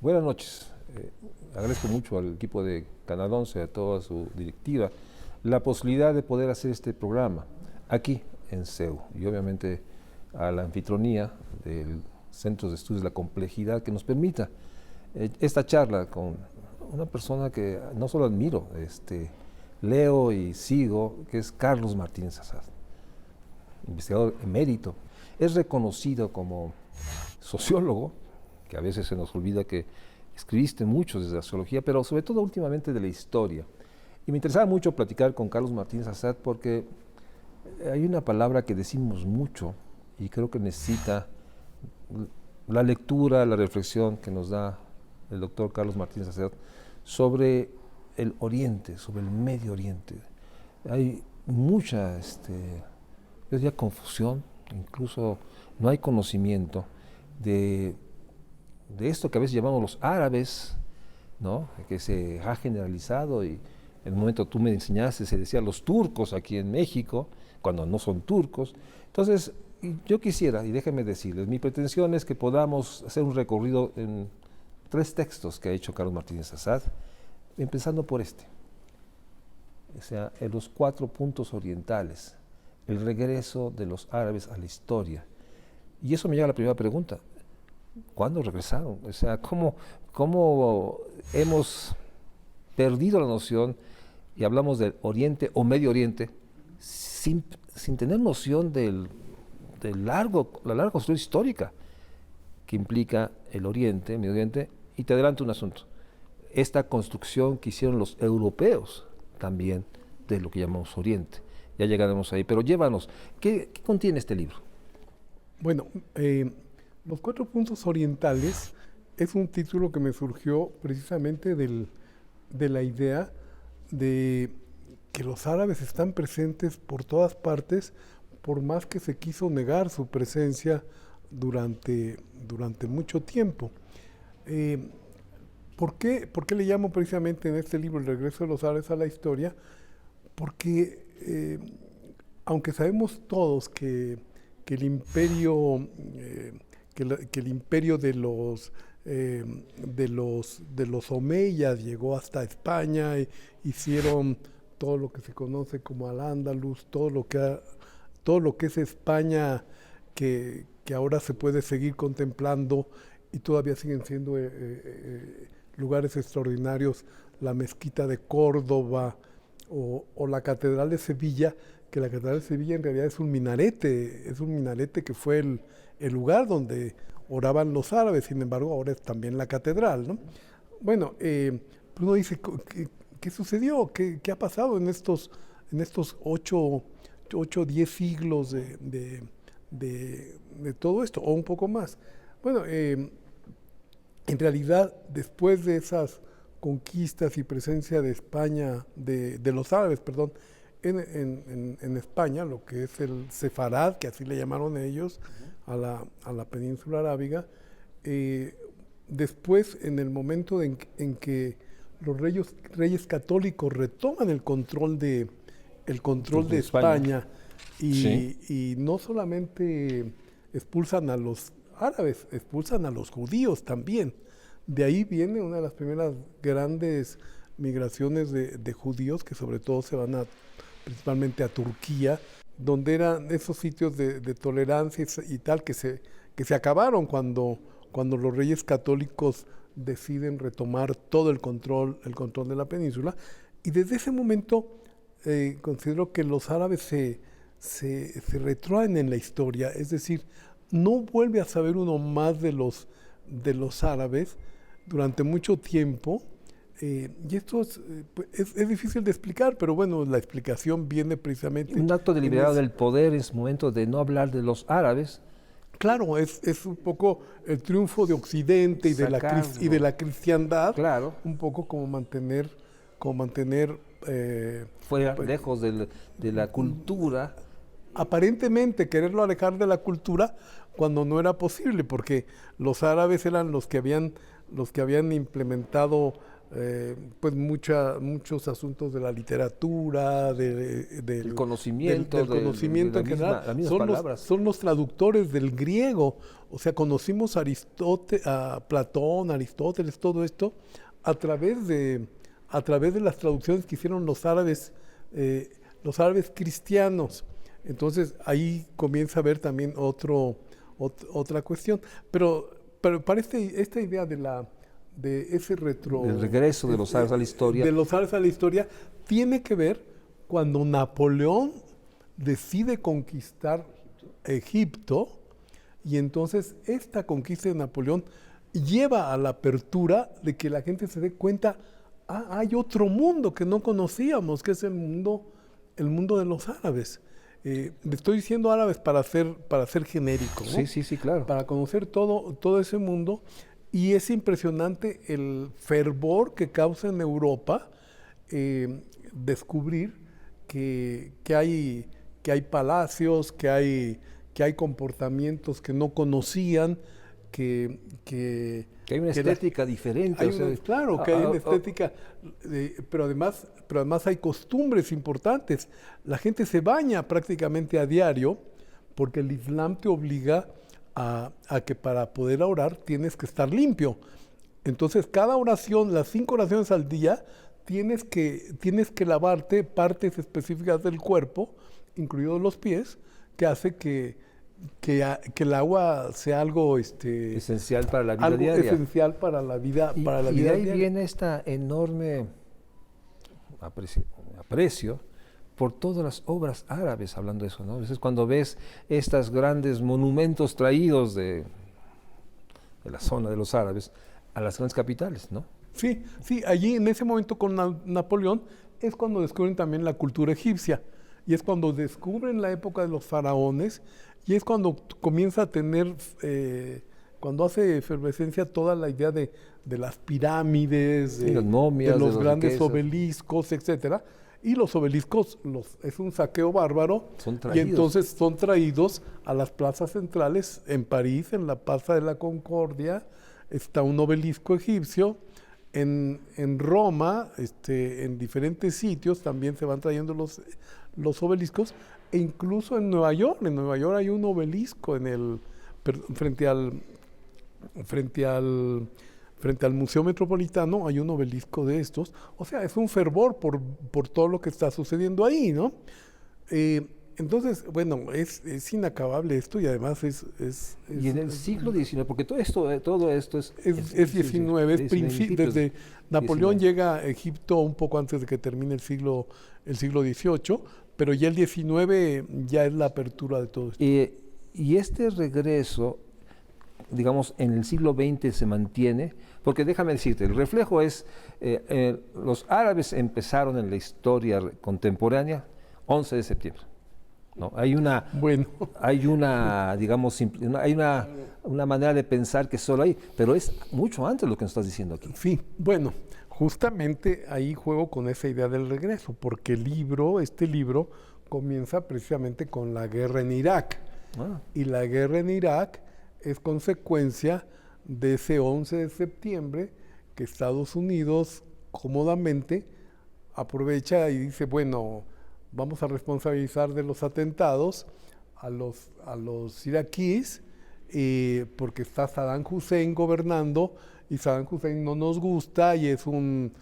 Buenas noches. Agradezco mucho al equipo de Canal 11, a toda su directiva, la posibilidad de poder hacer este programa aquí en CEU y obviamente a la anfitrionía del Centro de Estudios de la Complejidad que nos permita esta charla con una persona que no solo admiro, leo y sigo, que es Carlos Martínez Azad, investigador emérito. Es reconocido como sociólogo, que a veces se nos olvida que escribiste mucho desde la sociología, pero sobre todo últimamente de la historia. Y me interesaba mucho platicar con Carlos Martínez Azad porque hay una palabra que decimos mucho y creo que necesita la lectura, la reflexión que nos da el doctor Carlos Martínez Azad sobre el Oriente, sobre el Medio Oriente. Hay mucha, yo diría, confusión, incluso no hay conocimiento de esto que a veces llamamos los árabes, ¿no? Que se ha generalizado y en un momento tú me enseñaste, se decía los turcos aquí en México, cuando no son turcos. Entonces, yo quisiera, y déjenme decirles, mi pretensión es que podamos hacer un recorrido en 3 textos que ha hecho Carlos Martínez Azad, empezando por o sea, en los 4 puntos orientales, el regreso de los árabes a la historia. Y eso me lleva a la primera pregunta. ¿Cuándo regresaron? O sea, ¿cómo hemos perdido la noción y hablamos del Oriente o Medio Oriente sin tener noción de la larga construcción histórica que implica el Oriente, el Medio Oriente? Y te adelanto un asunto. Esta construcción que hicieron los europeos también de lo que llamamos Oriente. Ya llegaremos ahí, pero llévanos. ¿Qué contiene este libro? Bueno, Los 4 puntos orientales es un título que me surgió precisamente de la idea de que los árabes están presentes por todas partes, por más que se quiso negar su presencia durante mucho tiempo. ¿Por qué le llamo precisamente en este libro El regreso de los árabes a la historia? Porque aunque sabemos todos que el imperio que el imperio de los omeyas llegó hasta España, hicieron todo lo que se conoce como Al-Ándalus, todo lo que es España, que ahora se puede seguir contemplando y todavía siguen siendo lugares extraordinarios, la mezquita de Córdoba o la catedral de Sevilla, que la catedral de Sevilla en realidad es un minarete que fue el lugar donde oraban los árabes, sin embargo ahora es también la catedral, ¿no? Bueno, uno dice, ¿qué sucedió? ¿Qué ha pasado en estos 8 o 10 siglos de todo esto, o un poco más? Bueno, en realidad, después de esas conquistas y presencia de España, de los árabes, perdón, en España, lo que es el Sefarad, que así le llamaron ellos, a la península arábiga. Después, en el momento en que los reyes católicos retoman el control de España Sí. y no solamente expulsan a los árabes, expulsan a los judíos también. De ahí viene una de las primeras grandes migraciones de judíos que sobre todo se van principalmente a Turquía, donde eran esos sitios de tolerancia y tal que se acabaron cuando los reyes católicos deciden retomar todo el control de la península. Y desde ese momento considero que los árabes se retrotraen en la historia, es decir, no vuelve a saber uno más de los árabes durante mucho tiempo. Y esto es difícil de explicar, pero bueno, la explicación viene precisamente... Un acto deliberado del poder en su momento de no hablar de los árabes. Claro, es un poco el triunfo de Occidente y de la cristiandad, claro, un poco como mantener fuera, lejos de la cultura. Aparentemente quererlo alejar de la cultura cuando no era posible, porque los árabes eran los que habían implementado pues muchos asuntos de la literatura, El conocimiento, del conocimiento en general. las mismas palabras. Son los traductores del griego. O sea, conocimos a Platón, Aristóteles, todo esto a través de las traducciones que hicieron los árabes cristianos. Entonces ahí comienza a haber también otra cuestión. Pero para esta idea de ese El regreso de los árabes a la historia. De los árabes a la historia tiene que ver cuando Napoleón decide conquistar Egipto, y entonces esta conquista de Napoleón lleva a la apertura de que la gente se dé cuenta, hay otro mundo que no conocíamos, que es el mundo de los árabes. Le estoy diciendo árabes para ser genérico, ¿no? Sí, claro. Para conocer todo ese mundo. Y es impresionante el fervor que causa en Europa descubrir que hay palacios, que hay comportamientos que no conocían, que hay una estética diferente. Claro, que hay una estética, pero además hay costumbres importantes. La gente se baña prácticamente a diario porque el Islam te obliga a que para poder orar tienes que estar limpio. Entonces, cada oración, las 5 oraciones al día, tienes que lavarte partes específicas del cuerpo, incluidos los pies, que hace que el agua sea algo esencial para la vida diaria. Esencial para la vida y vida de ahí diaria. Viene esta enorme aprecio por todas las obras árabes, hablando de eso, ¿no? A veces cuando ves estos grandes monumentos traídos de la zona de los árabes a las grandes capitales, ¿no? Sí, allí en ese momento con Napoleón es cuando descubren también la cultura egipcia, y es cuando descubren la época de los faraones, y es cuando comienza a tener, cuando hace efervescencia toda la idea de las pirámides, las momias, de los grandes riquezas. Obeliscos, etcétera. Y los obeliscos es un saqueo bárbaro, y entonces son traídos a las plazas centrales. En París, en la Plaza de la Concordia, está un obelisco egipcio. En Roma, en diferentes sitios también se van trayendo los obeliscos, e incluso en Nueva York hay un obelisco frente al Museo Metropolitano, hay un obelisco de estos. O sea, es un fervor por todo lo que está sucediendo ahí, ¿no? Entonces, bueno, es inacabable esto, y además y en el siglo XIX, porque todo esto es 19, desde Napoleón llega a Egipto un poco antes de que termine el siglo XVIII, pero ya el XIX ya es la apertura de todo esto. Y este regreso, digamos, en el siglo XX se mantiene, porque déjame decirte, el reflejo es, los árabes empezaron en la historia contemporánea 11 de septiembre. ¿No? Hay una, digamos, hay una manera de pensar que solo hay, pero es mucho antes lo que nos estás diciendo aquí. Sí, bueno, justamente ahí juego con esa idea del regreso, porque este libro comienza precisamente con la guerra en Irak. Y la guerra en Irak es consecuencia de ese 11 de septiembre que Estados Unidos cómodamente aprovecha y dice, bueno, vamos a responsabilizar de los atentados a los iraquíes, porque está Saddam Hussein gobernando, y Saddam Hussein no nos gusta, y es un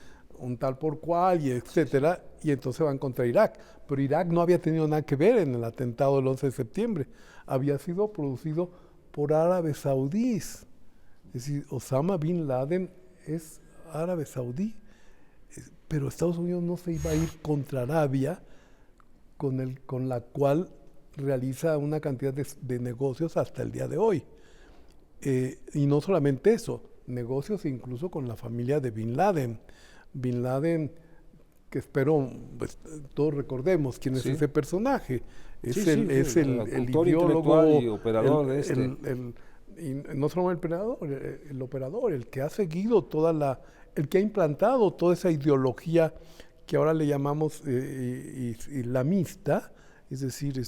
tal por cual, y etcétera, y entonces van contra Irak. Pero Irak no había tenido nada que ver en el atentado del 11 de septiembre. Había sido producido por árabes saudíes. Es decir, Osama Bin Laden es árabe saudí, pero Estados Unidos no se iba a ir contra Arabia, con la cual realiza una cantidad de negocios hasta el día de hoy. Y no solamente eso, negocios incluso con la familia de Bin Laden. Bin Laden, que espero pues, todos recordemos quién es ese personaje. Es el ideólogo y operador de y no solo el operador, el que ha seguido el que ha implantado toda esa ideología que ahora le llamamos islamista, es decir,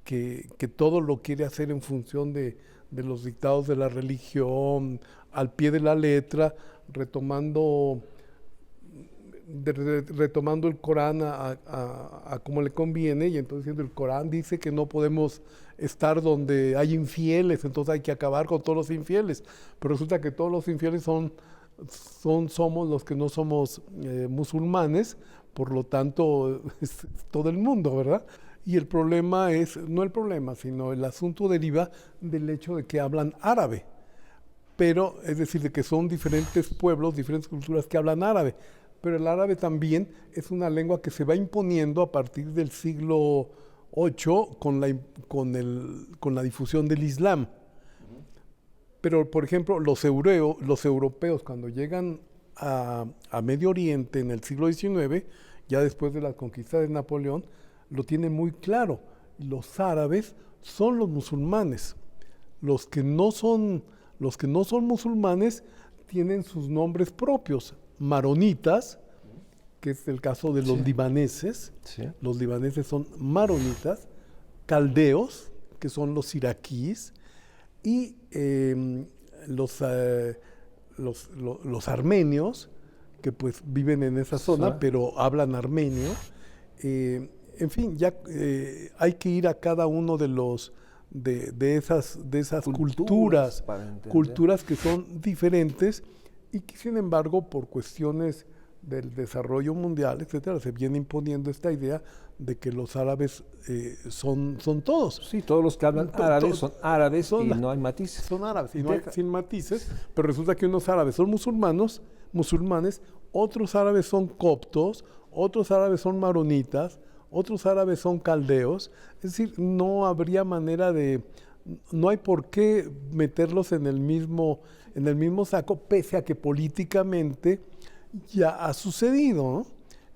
que todo lo quiere hacer en función de los dictados de la religión, al pie de la letra, retomando retomando el Corán a como le conviene, y entonces diciendo el Corán dice que no podemos estar donde hay infieles, entonces hay que acabar con todos los infieles, pero resulta que todos los infieles somos los que no somos musulmanes, por lo tanto es todo el mundo, ¿verdad? Y el problema no el problema, sino el asunto deriva del hecho de que hablan árabe, pero es decir, de que son diferentes pueblos, diferentes culturas que hablan árabe. Pero el árabe también es una lengua que se va imponiendo a partir del siglo VIII con la difusión del Islam. Pero, por ejemplo, los europeos cuando llegan a Medio Oriente en el siglo XIX, ya después de la conquista de Napoleón, lo tienen muy claro. Los árabes son los musulmanes. Los que no son musulmanes tienen sus nombres propios. Maronitas, que es el caso de los libaneses. Sí. Los libaneses son maronitas. Caldeos, que son los iraquíes. Y los armenios, que pues viven en esa zona, pero hablan armenio. En fin, ya hay que ir a cada uno de esas culturas que son diferentes y que sin embargo por cuestiones del desarrollo mundial, etcétera, se viene imponiendo esta idea de que los árabes son todos. Sí, todos los que hablan árabe son árabes y no hay matices. Son árabes y no hay sin matices, pero resulta que unos árabes son musulmanes, otros árabes son coptos, otros árabes son maronitas, otros árabes son caldeos. Es decir, no habría manera no hay por qué meterlos en el mismo saco, pese a que políticamente ya ha sucedido, ¿no?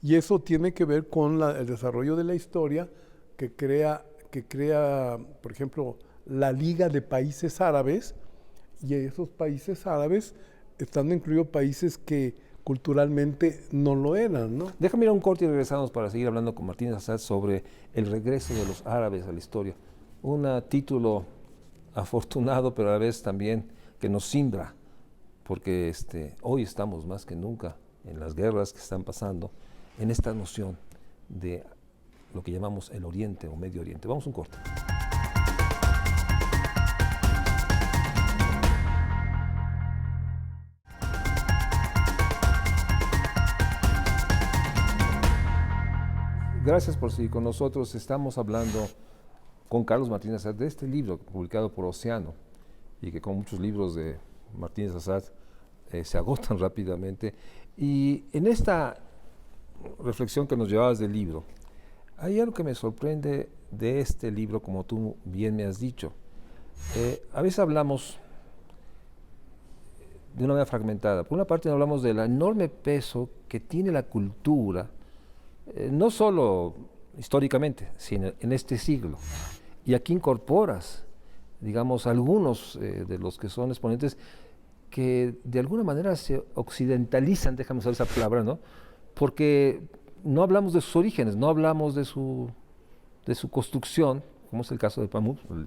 Y eso tiene que ver con el desarrollo de la historia que crea, por ejemplo, la Liga de Países Árabes, y esos países árabes están incluidos países que culturalmente no lo eran, ¿no? Déjame ir a un corte y regresamos para seguir hablando con Martínez Assad sobre el regreso de los árabes a la historia. Un título afortunado, pero a la vez también que nos simbra, porque hoy estamos más que nunca en las guerras que están pasando, en esta noción de lo que llamamos el Oriente o Medio Oriente. Vamos a un corte. Gracias por seguir con nosotros. Estamos hablando con Carlos Martínez Assad de este libro publicado por Océano y que con muchos libros de Martínez Assad se agotan rápidamente. Y en esta reflexión que nos llevabas del libro, hay algo que me sorprende de este libro, como tú bien me has dicho. A veces hablamos de una manera fragmentada. Por una parte hablamos del enorme peso que tiene la cultura, no solo históricamente, sino en este siglo. Y aquí incorporas, digamos, algunos de los que son exponentes que de alguna manera se occidentalizan, déjame usar esa palabra, ¿no? Porque no hablamos de sus orígenes, no hablamos de su construcción, como es el caso de Pamuk, el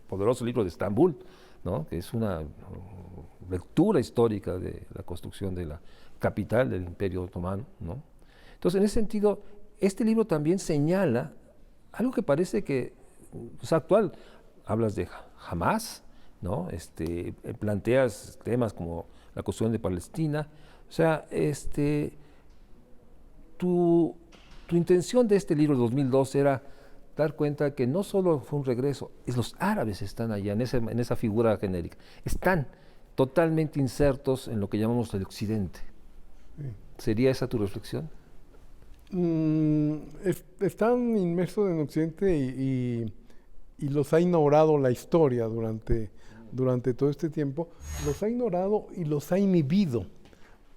poderoso libro de Estambul, ¿no? Que es una lectura histórica de la construcción de la capital del Imperio Otomano, ¿no? Entonces, en ese sentido, este libro también señala algo que parece que es actual. Hablas de Hamás, ¿no? Planteas temas como la cuestión de Palestina. O sea, tu intención de este libro de 2002 era dar cuenta que no solo fue un regreso, los árabes están allá, en esa figura genérica. Están totalmente insertos en lo que llamamos el Occidente. Sí. ¿Sería esa tu reflexión? Están inmersos en Occidente y los ha ignorado la historia durante todo este tiempo. Los ha ignorado y los ha inhibido,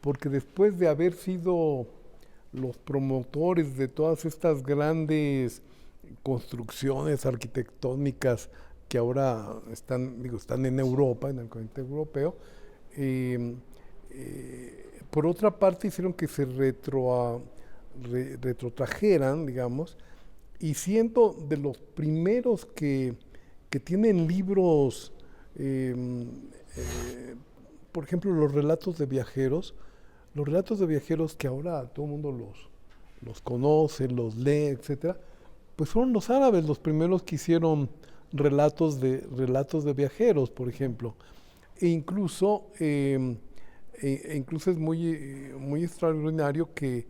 porque después de haber sido los promotores de todas estas grandes construcciones arquitectónicas que ahora están en Europa, en el continente europeo, por otra parte hicieron que se retrotrajeran, digamos, y siendo de los primeros que tienen libros por ejemplo, los relatos de viajeros que ahora todo el mundo los conoce, los lee, etcétera, pues fueron los árabes los primeros que hicieron relatos de viajeros, por ejemplo. E incluso, incluso es muy extraordinario que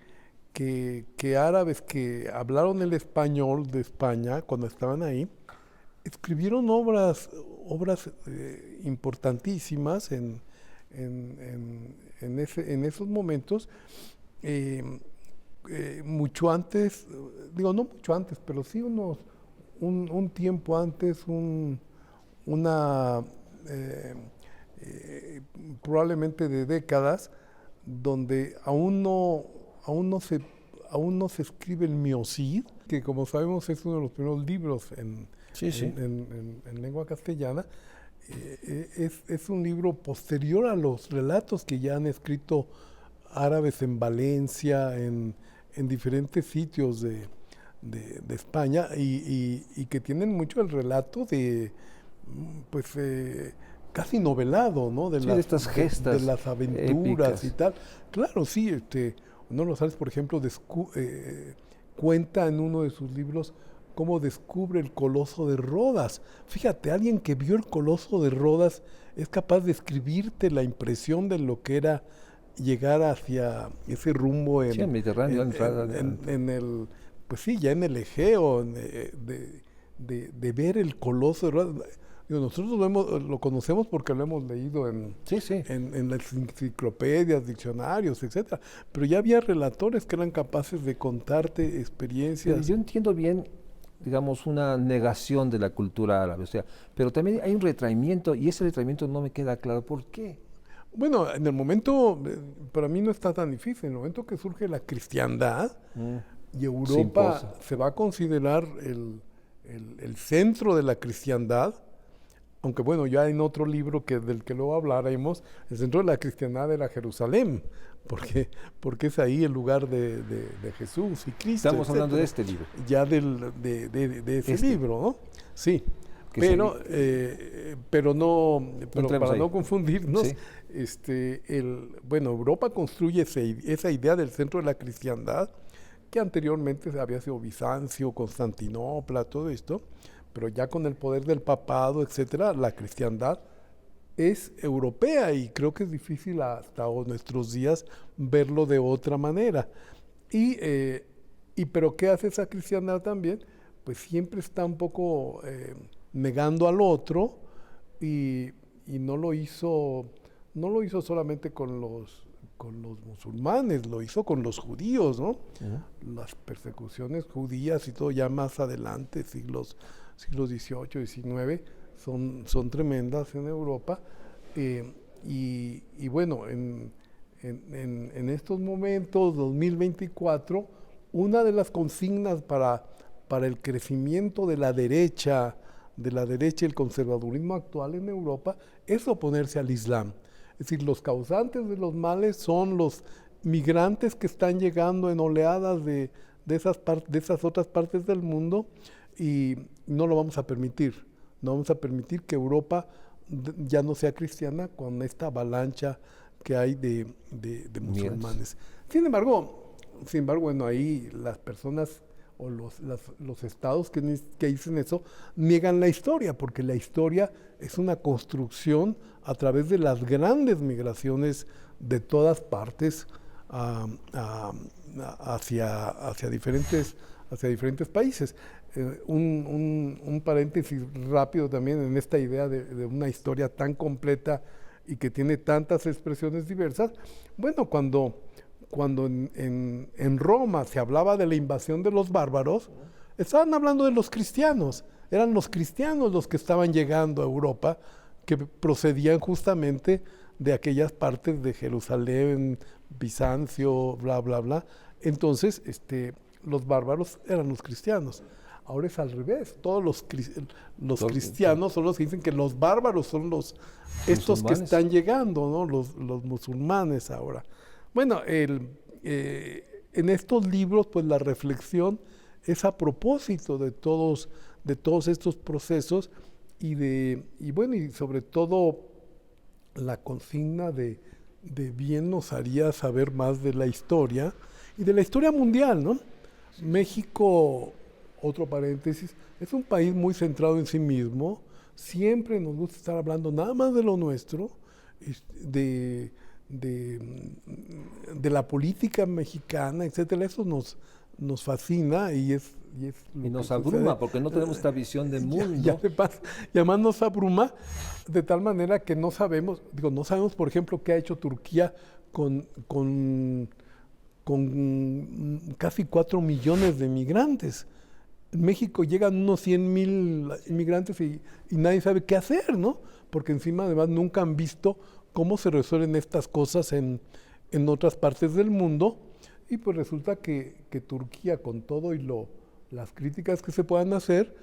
árabes que hablaron el español de España cuando estaban ahí, escribieron obras importantísimas en esos momentos, mucho antes, digo, no mucho antes, pero sí un tiempo antes, una probablemente de décadas, donde aún no se escribe el Miocid, que como sabemos es uno de los primeros libros en lengua castellana. Es un libro posterior a los relatos que ya han escrito árabes en Valencia, en diferentes sitios de España, y que tienen mucho el relato de, pues, casi novelado, ¿no? De estas gestas de las aventuras épicas. y tal. Claro, sí, uno de los árabes, por ejemplo, cuenta en uno de sus libros cómo descubre el Coloso de Rodas. Fíjate, alguien que vio el Coloso de Rodas es capaz de escribirte la impresión de lo que era llegar hacia ese rumbo Sí, el Mediterráneo, pues sí, ya en el Egeo, de ver el Coloso de Rodas. Digo, nosotros lo conocemos porque lo hemos leído en las enciclopedias, diccionarios, etcétera. Pero ya había relatores que eran capaces de contarte experiencias. Pero yo entiendo bien, digamos, una negación de la cultura árabe, o sea, pero también hay un retraimiento, y ese retraimiento no me queda claro por qué. Bueno, en el momento, para mí no está tan difícil, en el momento que surge la cristiandad, y Europa se va a considerar el centro de la cristiandad, aunque bueno, ya en otro libro del que luego hablaremos, el centro de la cristiandad era Jerusalén, porque es ahí el lugar de Jesús y Cristo. Estamos hablando de este libro. Ya de ese libro, ¿no? Sí. Pero para no confundirnos, bueno, Europa construye esa idea del centro de la cristiandad, que anteriormente había sido Bizancio, Constantinopla, todo esto, pero ya con el poder del papado, etcétera, la cristiandad es europea, y creo que es difícil hasta nuestros días verlo de otra manera. Pero ¿qué hace esa cristiandad también? Pues siempre está un poco negando al otro, y no lo hizo solamente con los musulmanes, lo hizo con los judíos, ¿no? Las persecuciones judías y todo ya más adelante, siglos XVIII, XIX, son tremendas en Europa, y bueno, en estos momentos, 2024, una de las consignas para el crecimiento de la derecha y el conservadurismo actual en Europa es oponerse al Islam. Es decir, los causantes de los males son los migrantes que están llegando en oleadas de esas otras partes del mundo, y no lo vamos a permitir. No vamos a permitir que Europa ya no sea cristiana con esta avalancha que hay de musulmanes. Sin embargo, bueno, ahí las personas o los estados que dicen eso niegan la historia, porque la historia es una construcción a través de las grandes migraciones de todas partes hacia diferentes países. Un paréntesis rápido también en esta idea de una historia tan completa y que tiene tantas expresiones diversas. Bueno, cuando en Roma se hablaba de la invasión de los bárbaros, estaban hablando de los cristianos. Eran los cristianos los que estaban llegando a Europa, que procedían justamente de aquellas partes de Jerusalén, Bizancio, bla, bla, bla. Entonces, los bárbaros eran los cristianos. Ahora es al revés, todos los cristianos son los que dicen que los bárbaros son estos que están llegando, ¿no? Los musulmanes ahora. Bueno, en estos libros, pues la reflexión es a propósito de todos estos procesos, y sobre todo la consigna de bien nos haría saber más de la historia y de la historia mundial, ¿no? México, otro paréntesis, es un país muy centrado en sí mismo, siempre nos gusta estar hablando nada más de lo nuestro, de, de la política mexicana, etcétera. Eso nos fascina y es Y nos que abruma sucede. porque no tenemos esta visión de mundo. Ya me pasa. Y además nos abruma de tal manera que no sabemos, no sabemos, por ejemplo, qué ha hecho Turquía con casi 4 millones de migrantes. En México llegan unos 100,000 inmigrantes y nadie sabe qué hacer, ¿no? Porque encima además nunca han visto cómo se resuelven estas cosas en otras partes del mundo. Y pues resulta que Turquía, con todo y las críticas que se puedan hacer,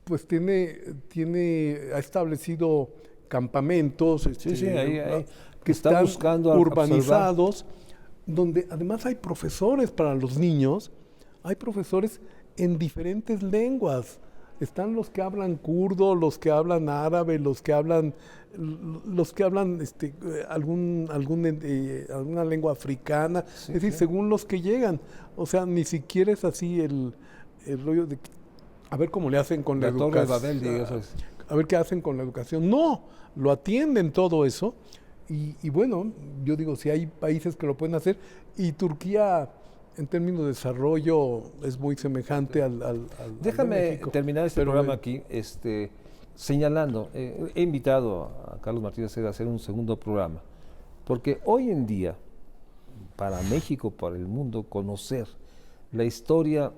pues ha establecido campamentos Sí, ahí que está están buscando urbanizados, donde además hay profesores para los niños, hay profesores en diferentes lenguas. Están los que hablan kurdo, los que hablan árabe, los que hablan alguna lengua africana, Sí, es decir, sí. según los que llegan. O sea, ni siquiera es así el rollo de a ver cómo le hacen con la La Torre de educación. Babel, digo, eso es. A ver qué hacen con la educación. No, lo atienden todo eso. Y bueno, yo digo, si hay países que lo pueden hacer, y Turquía, en términos de desarrollo, es muy semejante al de Déjame México. terminar este Pero programa bueno, aquí señalando, he invitado a Carlos Martínez Saed a hacer un segundo programa, porque hoy en día, para México, para el mundo, conocer la historia,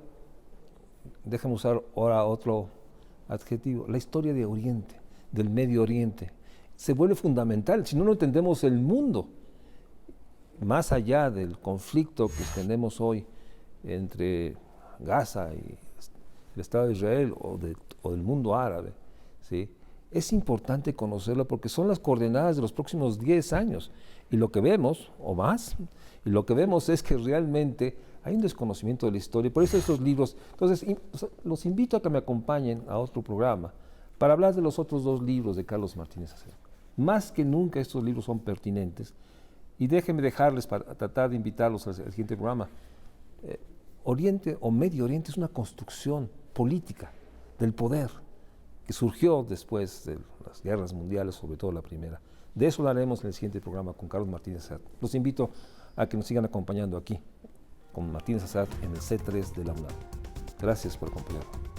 déjame usar ahora otro adjetivo, la historia de Oriente, del Medio Oriente, se vuelve fundamental. Si no, no entendemos el mundo, más allá del conflicto que tenemos hoy entre Gaza y el Estado de Israel o del mundo árabe, ¿sí? Es importante conocerlo porque son las coordenadas de los próximos 10 años. Y lo que vemos, o más, y lo que vemos es que realmente hay un desconocimiento de la historia. Por eso estos libros, entonces los invito a que me acompañen a otro programa para hablar de los otros 2 libros de Carlos Martínez Saed. Más que nunca estos libros son pertinentes. Y déjenme dejarles para tratar de invitarlos al siguiente programa. Oriente o Medio Oriente es una construcción política del poder que surgió después de las guerras mundiales, sobre todo la primera. De eso hablaremos en el siguiente programa con Carlos Martínez Saed. Los invito a que nos sigan acompañando aquí con Martínez Saed en el C3 de la UNAM. Gracias por acompañarnos.